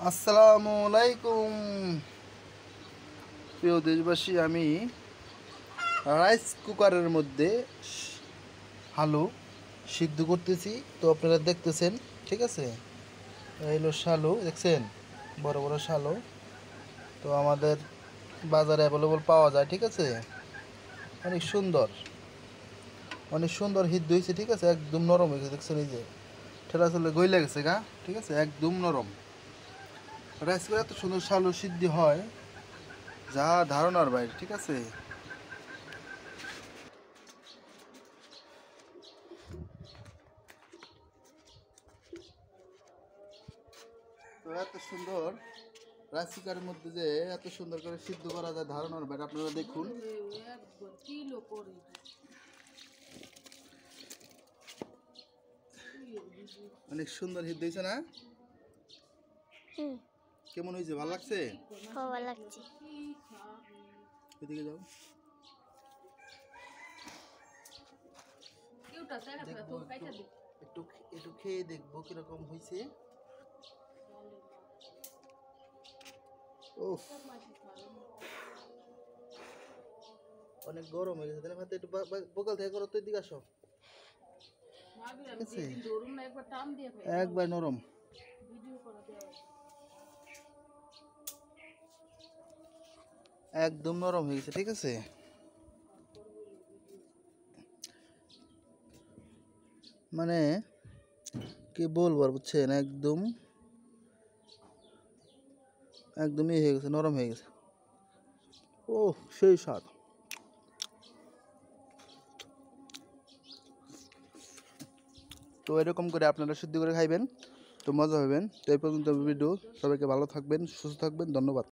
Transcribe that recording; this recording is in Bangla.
আসসালামু আলাইকুম প্রিয় দেশবাসী। আমি রাইস কুকারের মধ্যে আলু সিদ্ধ করতেছি, তো আপনারা দেখতেছেন। ঠিক আছে, এই হলো শালু, দেখছেন, বড় বড় শালু। তো আমাদের বাজারে অ্যাভেলেবল পাওয়া যায়। ঠিক আছে, অনেক সুন্দর, অনেক সুন্দর সিদ্ধ হয়েছে। ঠিক আছে, একদম নরম হয়ে গেছে, দেখছেন, এই যে ঠেলা চলে গইলে গেছে গা। ঠিক আছে, একদম নরম। রাইস কুকার এত সুন্দর শালু সিদ্ধ হয় যা ধারণার বাইরে। ঠিক আছে, তো এত সুন্দর রাইস কুকারের মধ্যে যে এত সুন্দর করে সিদ্ধ করা যায় ধারণার বাইরে। আপনারা দেখুন, অনেক সুন্দর সিদ্ধ হয়েছে না? কেমন হয়েছে, ভালো লাগছে? ভালো লাগছে। এদিকে যাও, দেখবো একটু একটু খেয়ে দেখবো কিরকম হয়েছে। উফ, অনেক গরম হয়ে গেছে। তাহলে ভাত একটু বকাল থেকে করো তো, এদিকে আসো। ঠিক আছে, একবার নরম, একদম নরম হয়ে গেছে। ঠিক আছে, মানে কি বলবো আর, বুঝছেন, একদম একদমই হয়ে গেছে, নরম হয়ে গেছে। ও, সেই স্বাদ। তো এরকম করে আপনারা সিদ্ধ করে খাইবেন, তো মজা হবেন। তো এই পর্যন্ত ভিডিও, সবাইকে ভালো থাকবেন, সুস্থ থাকবেন, ধন্যবাদ।